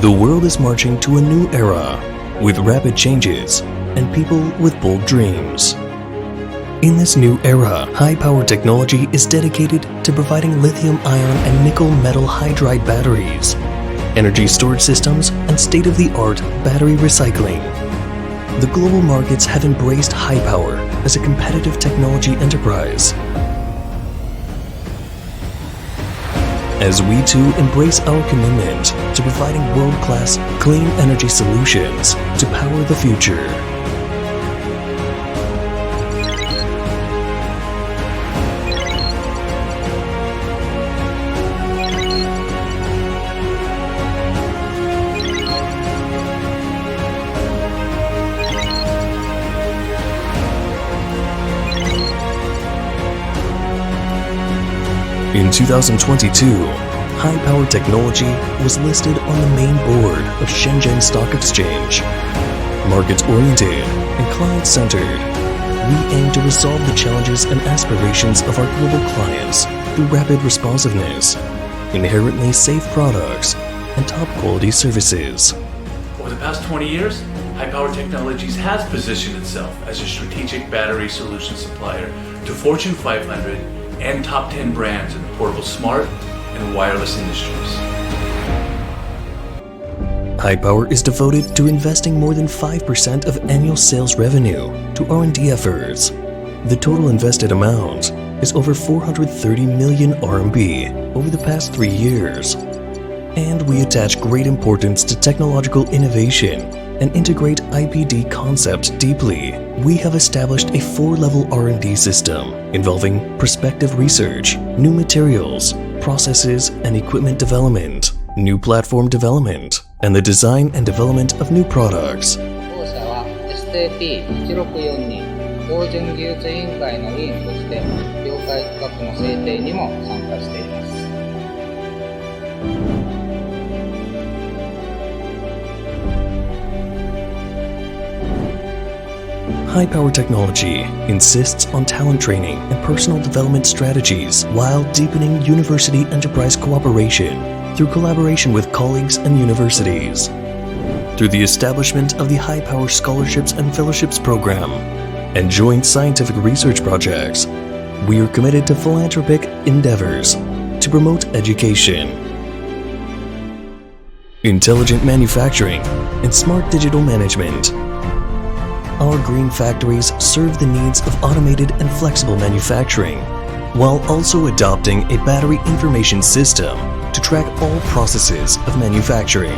The world is marching to a new era with rapid changes and people with bold dreams. In this new era, Highpower Technology is dedicated to providing lithium-ion and nickel metal hydride batteries, energy storage systems, and state-of-the-art battery recycling. The global markets have embraced Highpower as a competitive technology enterprise. As we too embrace our commitment to providing world-class clean energy solutions to power the future. In 2022, Highpower Technology was listed on the main board of Shenzhen Stock Exchange. Market-oriented and client-centered, we aim to resolve the challenges and aspirations of our global clients through rapid responsiveness, inherently safe products, and top-quality services. Over the past 20 years, Highpower Technologies has positioned itself as a strategic battery solution supplier to Fortune 500 and top 10 brands in the portable smart and wireless industries. Highpower is devoted to investing more than 5% of annual sales revenue to R&D efforts. The total invested amount is over 430 million RMB over the past 3 years. And we attach great importance to technological innovation and integrate IPD concept deeply. We have established a 4-level R&D system involving prospective research, new materials, processes and equipment development, new platform development, and the design and development of new products. 当社は STP-164 標準技術委員会の委員として業界規格の制定にも参加しています。Highpower Technology insists on talent training and personal development strategies while deepening university enterprise cooperation through collaboration with colleagues and universities. Through the establishment of the Highpower Scholarships and Fellowships Program and joint scientific research projects, we are committed to philanthropic endeavors to promote education, intelligent manufacturing, and smart digital management. Our green factories serve the needs of automated and flexible manufacturing, while also adopting a battery information system to track all processes of manufacturing.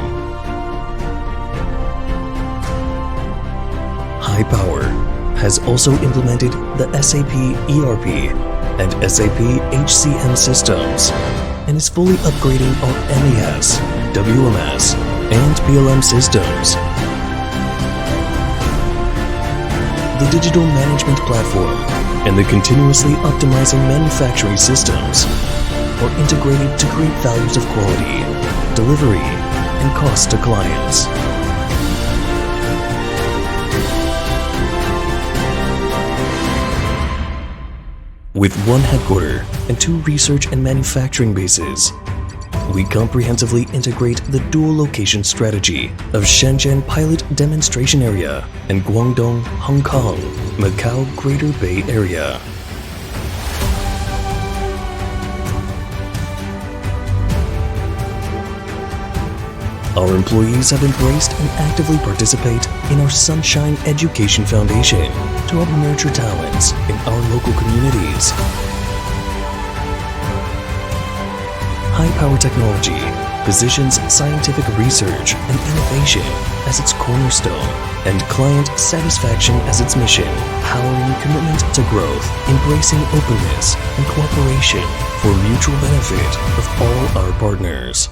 Highpower has also implemented the SAP ERP and SAP HCM systems and is fully upgrading our MES, WMS, and PLM systems. The digital management platform and the continuously optimizing manufacturing systems are integrated to create values of quality, delivery, and cost to clients. With one headquarter and 2 research and manufacturing bases, we comprehensively integrate the dual location strategy of Shenzhen Pilot Demonstration Area and Guangdong, Hong Kong, Macau Greater Bay Area. Our employees have embraced and actively participate in our Sunshine Education Foundation to help nurture talents in our local communities. Highpower Technology positions scientific research and innovation as its cornerstone and client satisfaction as its mission, powering commitment to growth, embracing openness and cooperation for mutual benefit of all our partners.